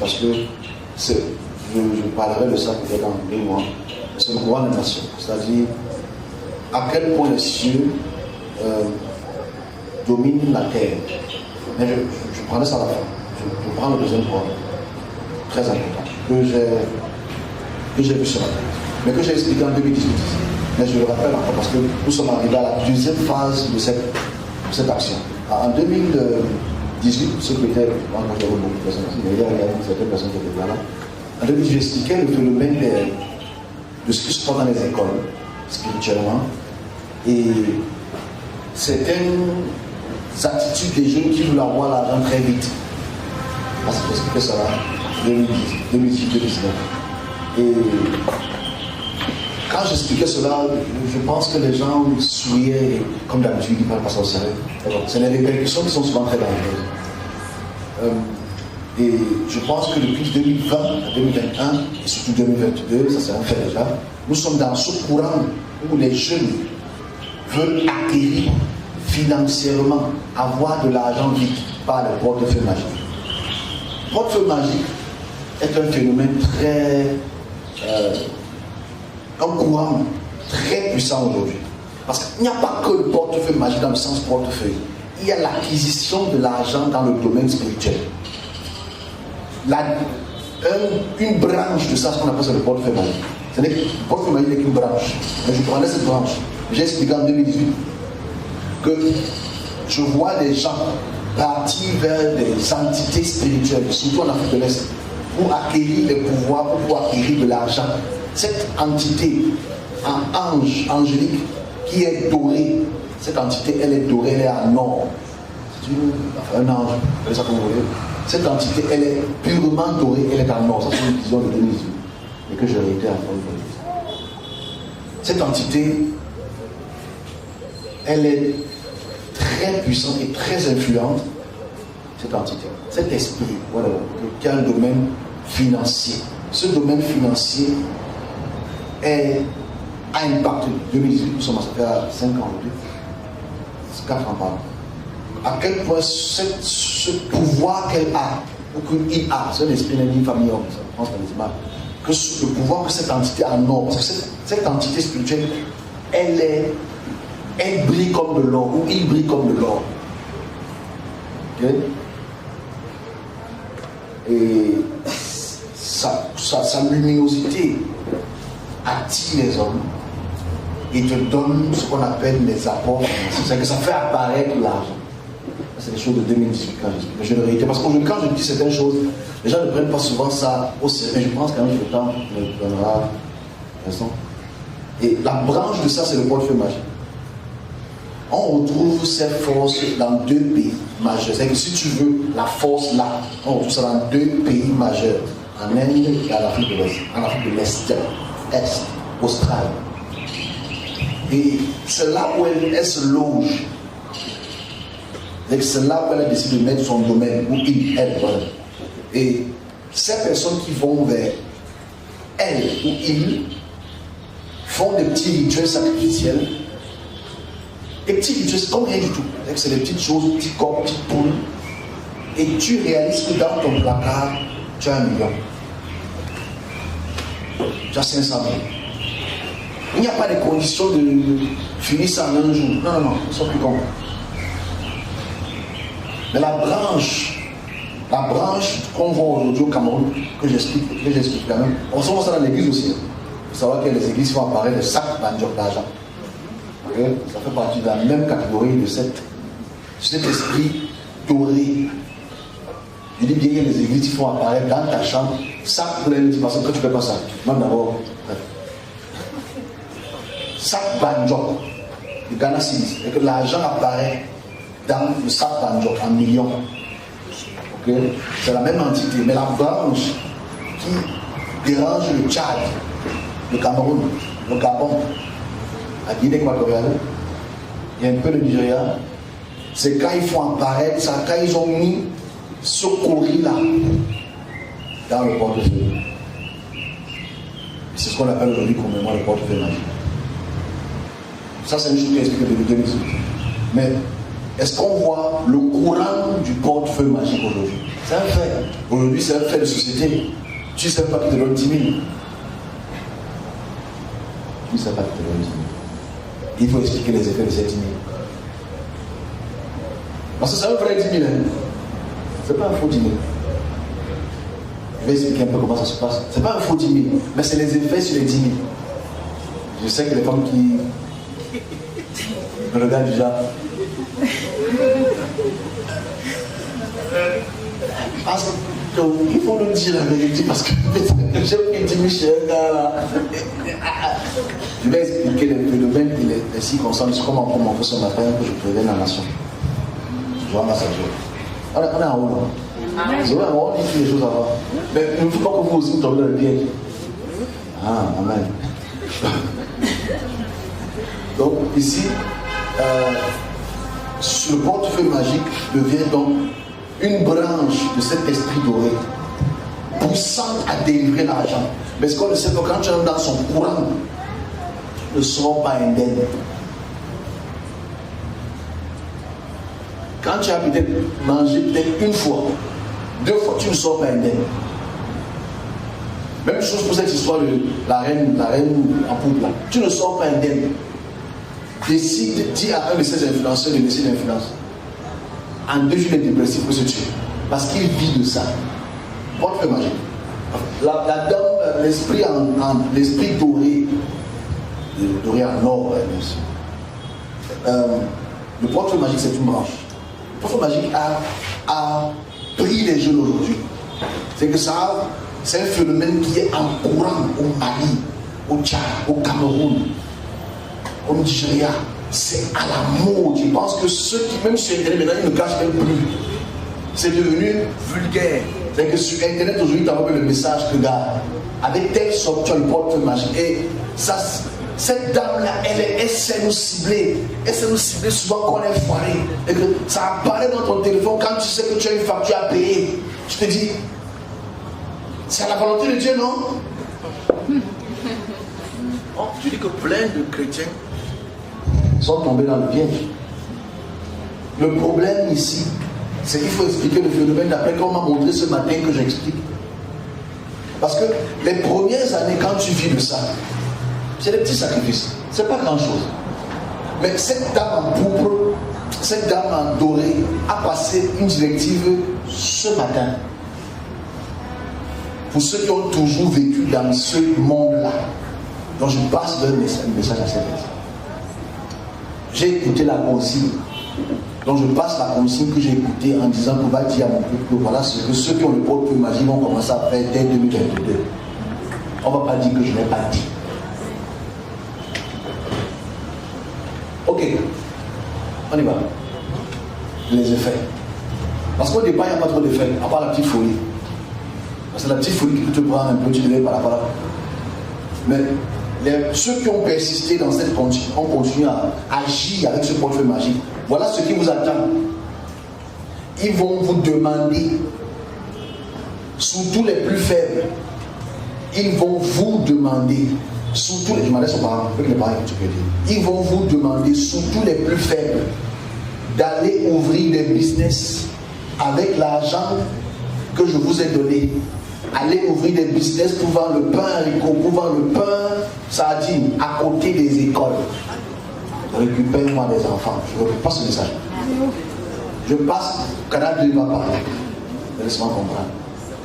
parce que je parlerai de ça peut-être dans 2 mois. C'est le courant des nations. C'est-à-dire à quel point les cieux dominent la terre. Mais je prendrai ça à la fin. Je prends le deuxième point, très important, que j'ai vu ce matin, mais que j'ai expliqué en 2018. Mais je le rappelle encore parce que nous sommes arrivés à la deuxième phase de cette action. En 2018, ceux qui étaient, moi j'avais beaucoup de personnes, mais il y a certaines personnes qui étaient là. En 2018, j'expliquais le phénomène de ce qui se passe dans les écoles, spirituellement, et certaines attitudes des jeunes qui veulent avoir l'argent très vite. Parce que j'expliquais ça là, 2018-2019. Et quand j'expliquais cela, je pense que les gens souriaient, comme d'habitude, ils ne parlent pas ça au sérieux. C'est les répercussions qui sont souvent très dangereuses. Et je pense que depuis 2020 à 2021, et surtout 2022, ça c'est un fait déjà, nous sommes dans ce courant où les jeunes veulent acquérir financièrement, avoir de l'argent vite par le portefeuille magique. Le portefeuille magique est un phénomène un courant très puissant aujourd'hui. Parce qu'il n'y a pas que le portefeuille magique dans le sens portefeuille. Il y a l'acquisition de l'argent dans le domaine spirituel. Une branche de ça, ce qu'on appelle ça le portefeuille magique. Le portefeuille magique n'est qu'une branche. Mais je prenais cette branche. J'ai expliqué en 2018 que je vois des gens partir vers des entités spirituelles, surtout en Afrique de l'Est, pour acquérir des pouvoirs, pour acquérir de l'argent. Cette entité en ange angélique qui est dorée, cette entité elle est dorée, elle est en or. C'est un ange, c'est ça que vous voyez. Cette entité elle est purement dorée, elle est en or. Ça c'est une vision de 2018 et que je réitère encore une fois. Cette entité elle est très puissante et très influente, cette entité, cet esprit, voilà, qui a un domaine financier. Ce domaine financier a impacté. 2018, nous sommes à 5 ans aujourd'hui, 4 ans pardon. À quel point ce pouvoir qu'elle a, ou qu'il a, c'est un esprit d'une famille, je pense qu'on les images, que le pouvoir que cette entité a en or, parce que cette entité spirituelle, elle brille comme de l'or, ou il brille comme de l'or. Okay? Et sa luminosité attire les hommes et te donne ce qu'on appelle les apports financiers. C'est que ça fait apparaître l'argent. C'est des choses de 2018 quand j'explique. Mais je le réitère parce qu'aujourd'hui, quand je dis certaines choses, les gens ne prennent pas souvent ça au sérieux. Mais je pense quand même que le temps me donnera raison. Et la branche de ça, c'est le portefeuille magique. On retrouve cette force dans 2 pays majeurs. C'est que si tu veux la force là, on retrouve ça dans 2 pays majeurs. En Inde et en Afrique de l'Est. En Afrique de l'Est, Australie. Et c'est là où elle se loge. C'est là où elle a décidé de mettre son domaine, où elle. Voilà. Et ces personnes qui vont vers elle ou il font des petits rituels sacrificiels. Des petits rituels, c'est comme rien du tout. C'est des petites choses, petits corps, petites poules. Et tu réalises que dans ton placard, tu as 1 million. Tu as 500 000. Il n'y a pas de conditions de finir ça en un jour. Non, ils sont plus cons. Mais la branche qu'on voit aujourd'hui au Cameroun, que j'explique quand même, on se voit ça dans l'église aussi. Il faut savoir que les églises font apparaître des sacs d'argent. Okay? Ça fait partie de la même catégorie de cet esprit doré. Je dis bien qu'il y a des églises qui font apparaître dans ta chambre, sac plein de parce que tu ne fais pas ça. Même d'abord, sac banjo, de Ghana City, et que l'argent apparaît dans le sac banjo en millions. Okay? C'est la même entité, mais la branche qui dérange le Tchad, le Cameroun, le Gabon, la Guinée équatoriale, il y a un peu le Nigeria, c'est quand ils font apparaître ça, quand ils ont mis ce courrier-là dans le portefeuille. C'est ce qu'on appelle aujourd'hui communément le portefeuille magique. Ça, c'est une chose qui explique depuis 2018. Mais est-ce qu'on voit le courant du portefeuille magique aujourd'hui? C'est un fait. Aujourd'hui, c'est un fait de société. Tu ne sais pas qui te donne 10 000. Tu ne sais pas qui te donne 10 000. Il faut expliquer les effets de ces 10 000. Parce que c'est un vrai 10 000. Hein. Ce n'est pas un faux 10 000. Je vais expliquer un peu comment ça se passe. Ce n'est pas un faux 10 000, mais c'est les effets sur les 10 000. Je sais que les femmes qui me regardent déjà. Parce qu'il faut nous dire la vérité, parce que j'ai pris 10 000 chez un gars là. Je vais expliquer le phénomène et les circonstances, comment on fait ce matin que je préviens la nation. Je vois ma sagesse. On est en haut là. C'est vrai, on dit toutes les choses avant. Mais il ne faut pas que vous aussi vous tombez dans le piège. Ah, amen. Donc ici, sur le portefeuille magique devient donc une branche de cet esprit doré, poussante à délivrer l'argent. Mais ce qu'on le sait que quand tu es dans son courant, tu ne seras pas indemne. Quand tu as peut-être mangé peut-être une fois, 2 fois, tu ne seras pas indemne. Même chose pour cette histoire de la reine en couple là. Tu ne seras pas indemne. Décide, dis à un de ces influenceurs de laisser l'influence. En 2 jours, il est dépressif pour se tuer. Parce qu'il vit de ça. Portefeuille magique. La dame, l'esprit doré, doré en or, bien sûr. Le portefeuille magique, c'est une branche. Le portefeuille magique a pris les jeunes aujourd'hui. C'est que ça, c'est un phénomène qui est en courant au Mali, au Tchad, au Cameroun, au Nigeria. C'est à la mode. Je pense que ceux qui, même sur Internet, maintenant, ils ne cachent même plus. C'est devenu vulgaire. C'est que sur Internet, aujourd'hui, tu envoies le message que, gars, avec telle sorte, tu as le portefeuille magique. Et ça, cette dame-là, elle sait nous cibler. Elle sait nous cibler souvent qu'on est foiré. Et que ça apparaît dans ton téléphone quand tu sais que tu as une facture à payer. Je te dis, c'est à la volonté de Dieu, non? Oh, tu dis que plein de chrétiens sont tombés dans le piège. Le problème ici, c'est qu'il faut expliquer le phénomène d'après qu'on m'a montré ce matin que j'explique. Parce que les premières années, quand tu vis de ça, c'est des petits sacrifices. C'est pas grand chose. Mais cette dame en pourpre, cette dame en doré, a passé une directive ce matin. Pour ceux qui ont toujours vécu dans ce monde-là. Donc je passe un message à cette personne. J'ai écouté la consigne. Donc je passe la consigne que j'ai écoutée en disant qu'on va dire à mon peuple que voilà ce que ceux qui ont le portefeuille magique vont commencer à faire dès 2022. On ne va pas dire que je n'ai pas dit. Ok. On y va. Les effets. Parce qu'au départ, il n'y a pas trop d'effets, à part la petite folie. Parce que la petite folie qui peut te prendre un peu, tu ne l'as pas là. Mais ceux qui ont persisté dans cette condition, ont continué à agir avec ce portefeuille magique. Voilà ce qui vous attend. Ils vont vous demander, surtout les plus faibles, ils vont vous demander, surtout les demandeurs sont parents, avec les parents que tu peux dire, ils vont vous demander, surtout les plus faibles, d'aller ouvrir des business avec l'argent que je vous ai donné. Allez ouvrir des business pour vendre le pain haricot, pour vendre le pain sardine à côté des écoles. Récupère-moi des enfants. Je ne passe ce message. Je passe, Canal 2 va parler. Laisse-moi comprendre.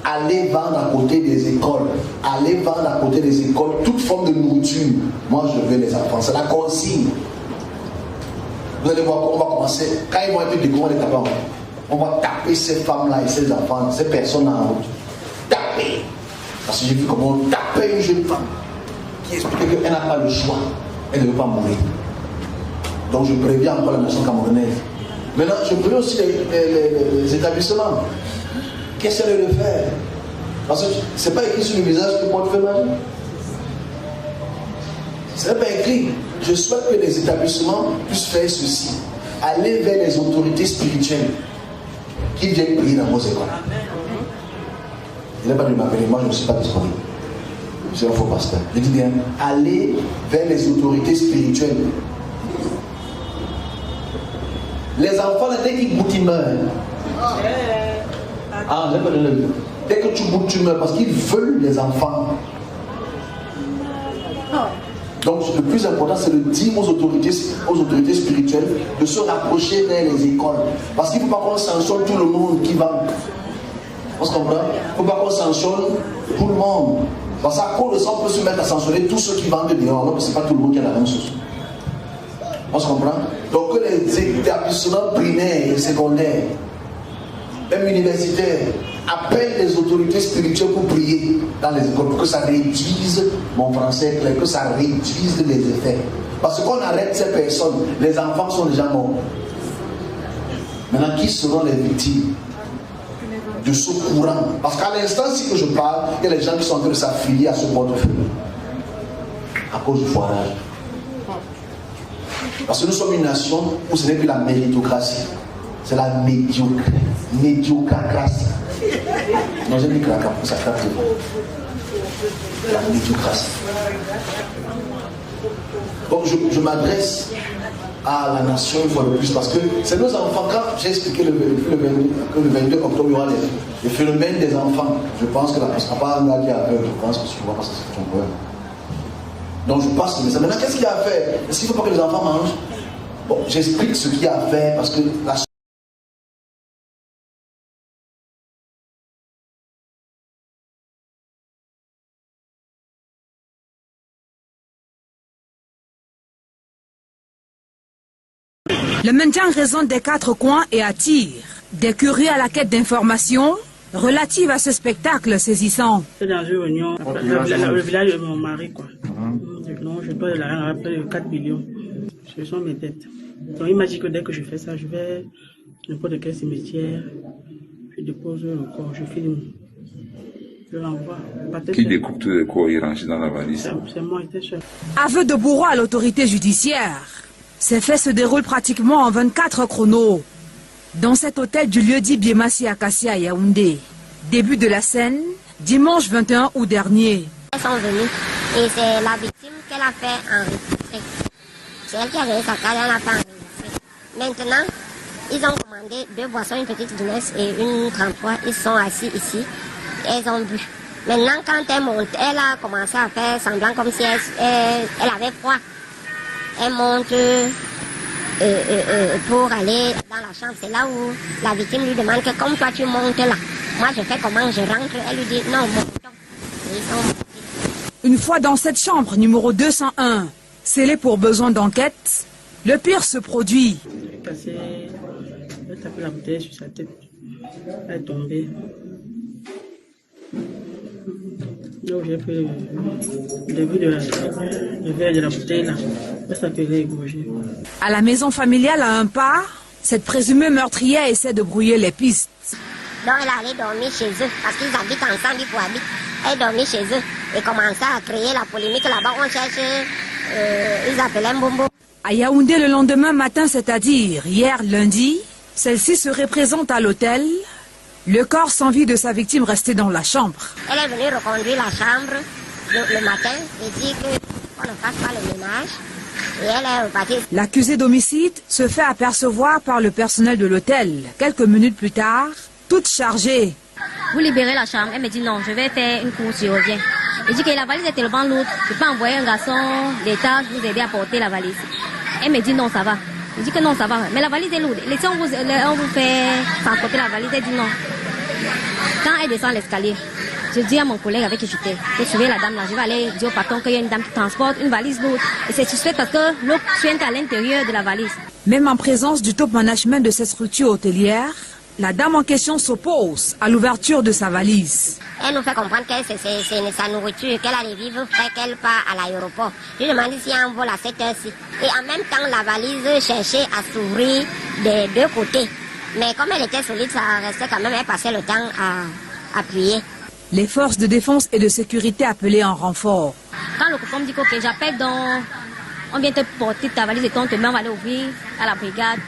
Allez vendre à côté des écoles. Allez vendre à côté des écoles toute forme de nourriture. Moi, je veux les enfants. C'est la consigne. Vous allez voir, on va commencer. Quand ils vont être dégoûtés, on va les taper en route. On va taper ces femmes-là et ces enfants, ces personnes en route. Taper. Parce que j'ai vu comment on tapait une jeune femme qui expliquait qu'elle n'a pas le choix. Elle ne veut pas mourir. Donc je préviens encore la nation camerounaise. Maintenant, je préviens aussi les établissements. Qu'est-ce qu'elle veut faire? Parce que ce n'est pas écrit sur le visage du portefeuille magique. Ce n'est pas écrit. Je souhaite que les établissements puissent faire ceci. Aller vers les autorités spirituelles qui viennent prier dans vos écoles. Il n'est pas de m'appeler, moi je ne suis pas disponible. Je suis un faux pasteur. Je dis bien, allez vers les autorités spirituelles. Les enfants, dès qu'ils goûtent, ils meurent. Ah, j'ai pas donné le but. Dès que tu bouges, tu meurs parce qu'ils veulent les enfants. Donc le plus important, c'est de dire aux autorités spirituelles de se rapprocher vers les écoles. Parce qu'il ne faut pas qu'on sanctionne tout le monde qui va. On se comprend? Il ne faut pas qu'on sanctionne tout le monde. Parce qu'à cause de ça, on peut se mettre à sanctionner tous ceux qui vendent dehors, alors que ce n'est pas tout le monde qui a la même chose. On se comprend? Donc que les établissements primaires et secondaires, même universitaires, appellent les autorités spirituelles pour prier dans les écoles, pour que ça réduise, mon français clair, que ça réduise les effets. Parce qu'on arrête ces personnes, les enfants sont déjà morts. Maintenant, qui seront les victimes de ce courant? Parce qu'à l'instant, si que je parle, il y a les gens qui sont en train de s'affilier à ce portefeuille à cause du foirage. Parce que nous sommes une nation où ce n'est plus la méritocratie, c'est la médiocratie. Non, j'ai dit que ça capte la médiocratie. Donc je m'adresse à la nation une fois de plus parce que c'est nos enfants. Quand j'ai expliqué que le 22 octobre il y aura le phénomène des enfants, je pense que la personne pas un gars qui a peur, je pense que tu vois pas ça c'est ton problème. Donc je passe le message. Maintenant, qu'est-ce qu'il y a à faire? Est-ce qu'il ne faut pas que les enfants mangent? Bon, j'explique ce qu'il y a à faire parce que la Le maintien résonne des quatre coins et attire des curieux à la quête d'informations relatives à ce spectacle saisissant. C'est dans une réunion, le village de mon mari, quoi. Non, je dois de l'argent à près de 4 millions. Ce sont mes dettes. Donc il m'a dit que dès que je fais ça, je vais n'importe quel cimetière, je dépose le corps, je filme. Je l'envoie. Qui découpe tous les corps et range dans la valise? C'est moi, j'étais seul. Aveu de bourreau à l'autorité judiciaire. Ces faits se déroulent pratiquement en 24 chronos dans cet hôtel du lieu dit Biemassi Akassia à Yaoundé. Début de la scène, dimanche 21 août dernier. Elles sont venues et c'est la victime qu'elle a fait enregistrer. C'est elle qui a gagné sa carte, elle a fait enregistrer. Maintenant, ils ont commandé 2 boissons, une petite Guinness et une 33. Ils sont assis ici, elles ont bu. Maintenant, quand elle monte, elle a commencé à faire semblant comme si elle avait froid. Elle monte pour aller dans la chambre. C'est là où la victime lui demande que comme toi tu montes là, moi je fais comment je rentre. Elle lui dit non, montons. Ils sont montés. Une fois dans cette chambre numéro 201, scellée pour besoin d'enquête, le pire se produit. J'ai cassé, j'ai tapé la bouteille sur sa tête. Elle est tombée. Donc j'ai pris le début le verre de la bouteille là. Elle s'appelait égorgée. À la maison familiale à un pas, cette présumée meurtrière essaie de brouiller les pistes. Donc elle allait dormir chez eux parce qu'ils habitent ensemble, ils cohabitent. Elle dormait chez eux et commençait à créer la polémique là-bas. On cherchait, ils appelaient Mbombo. À Yaoundé le lendemain matin, c'est-à-dire hier lundi, celle-ci se représente à l'hôtel. Le corps sans vie de sa victime restait dans la chambre. Elle est venue reconduire la chambre le matin et dit qu'on ne fasse pas le ménage. Et elle est repartie. L'accusé d'homicide se fait apercevoir par le personnel de l'hôtel. Quelques minutes plus tard, toute chargée. Vous libérez la chambre. Elle me dit non, je vais faire une course, je reviens. Je dis que la valise est tellement lourde, je peux envoyer un garçon d'État vous aider à porter la valise. Elle me dit non, ça va. Je dis que non, ça va. Mais la valise est lourde. Laissez, on vous fait transporter la valise. Elle dit non. Quand elle descend l'escalier, je dis à mon collègue avec qui j'étais, je suis la dame là, je vais aller dire au patron qu'il y a une dame qui transporte une valise lourde. Et c'est suspect parce que l'eau suinte à l'intérieur de la valise. Même en présence du top management de cette structure hôtelière, la dame en question s'oppose à l'ouverture de sa valise. Elle nous fait comprendre que c'est sa nourriture, qu'elle a les vivres frais, qu'elle part à l'aéroport. Je lui demande s'il y a un vol à cette heure-ci. Et en même temps, la valise cherchait à s'ouvrir des deux côtés. Mais comme elle était solide, ça restait quand même, elle passait le temps à appuyer. Les forces de défense et de sécurité appelées en renfort. Quand le coupon me dit que ok, j'appelle donc, on vient te porter ta valise et ton on va aller ouvrir à la brigade.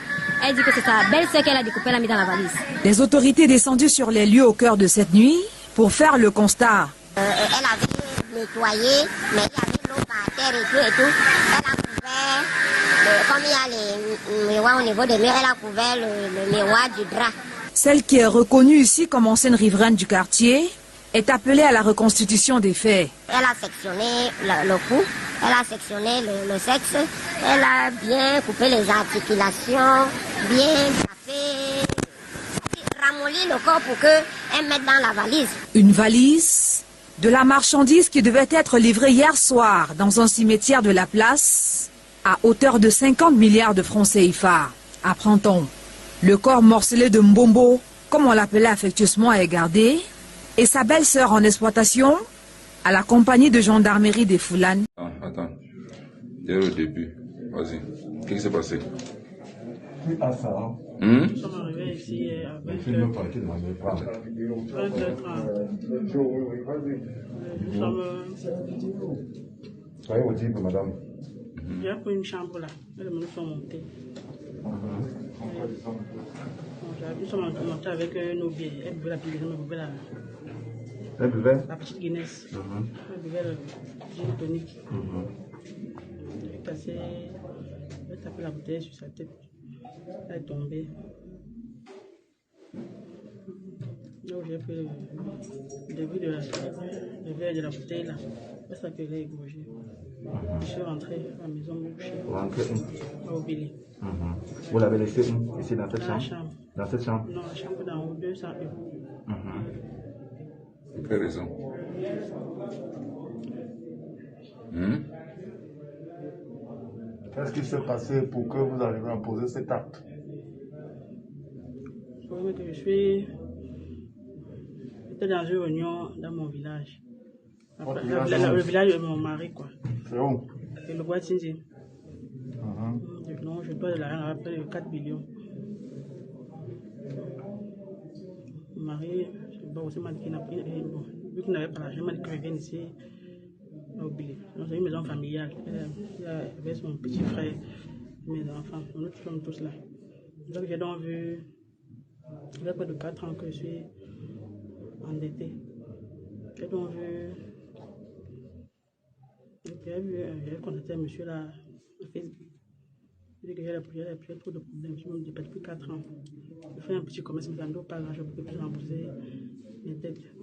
Elle dit que c'est sa belle-sœur qu'elle a découpée, elle a mis dans la valise. Les autorités descendues sur les lieux au cœur de cette nuit pour faire le constat. Elle avait nettoyé, mais il y avait l'eau par terre et tout. Elle a couvert, comme il y a les miroirs au niveau des murs, elle a couvert le miroir du drap. Celle qui est reconnue ici comme ancienne riveraine du quartier est appelée à la reconstitution des faits. Elle a sectionné le cou, elle a sectionné le sexe, elle a bien coupé les articulations, bien fait ramolli le corps pour qu'elle mette dans la valise. Une valise, de la marchandise qui devait être livrée hier soir dans un cimetière de la place à hauteur de 50 milliards de francs CFA. Apprend-on. Le corps morcelé de Mbombo, comme on l'appelait affectueusement, est gardé, et sa belle-sœur en exploitation à la compagnie de gendarmerie des Foulanes. Attends, dès le début, vas-y, qu'est-ce qui s'est passé? Nous sommes arrivés ici avec 22h30. Nous sommes... Soyez audible, madame. J'ai pris une chambre là, et nous sommes montés. Nous sommes montés avec nos billets. Elle buvait la petite Guinness, Elle buvait la petite Guinness. Elle buvait le gin tonic. Elle est cassée, elle a tapé la bouteille sur sa tête. Elle est tombée. Donc j'ai pris le début de le verre de la bouteille là. C'est ça que j'ai égorgé. Je suis rentré à la maison coucher. Au Billy. Vous l'avez laissé où? Ici dans cette Dans la chambre? chambre. Dans cette chambre? Non, la chambre d'en haut, 201. Pour quelle raison? Qu'est-ce qui s'est passé pour que vous arriviez à poser cet acte? Le problème est que j'étais dans une réunion dans mon village. Le village de mon mari, quoi. C'est où? Et le bois Tinzi. Non, je dois de l'argent à près de 4 millions. Mon mari, aussi m'a dit qu'il n'a pas. Bon, vu qu'il n'avait pas l'argent, il m'a dit que je vienne ici. C'est une maison familiale. Il avait son petit frère, mes enfants. Nous sommes tous là. Donc j'ai donc vu, il y a près de 4 ans que je suis endetté. J'ai donc vu, j'ai contacté un monsieur là, sur Facebook. Il dit que j'ai trop de problèmes. Je me dis depuis 4 ans. Je fais un petit commerce, mais ça ne doit pas grand-chose pour que je puisse rembourser mes dettes.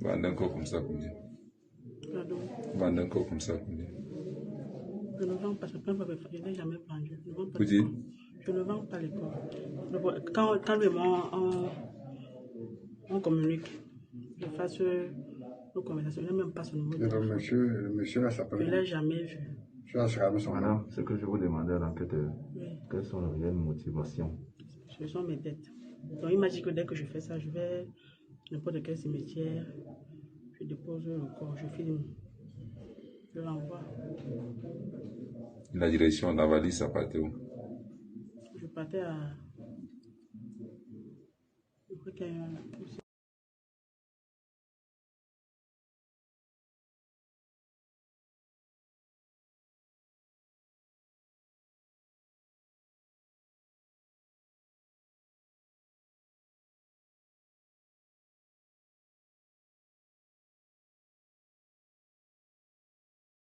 Vendre un corps comme ça, combien? Pardon. Vendre un corps comme ça, combien? Je ne vends pas, je n'ai jamais vendu. Je ne vends pas. Vous dites? Je ne vends pas les corps. Quand vraiment on communique, je fasse nos conversations, je n'ai même pas son numéro. Le monsieur là s'appelle. Je ne l'ai jamais vu. Madame, ce que je vous demandais à l'enquêteur, quelles sont les réelles motivations? Ce sont mes dettes. Donc il m'a dit que dès que je fais ça, je vais n'importe quel cimetière, je dépose le corps, je filme, je l'envoie. La direction de la valise, ça partait où? Je partais à... Je crois qu'il y a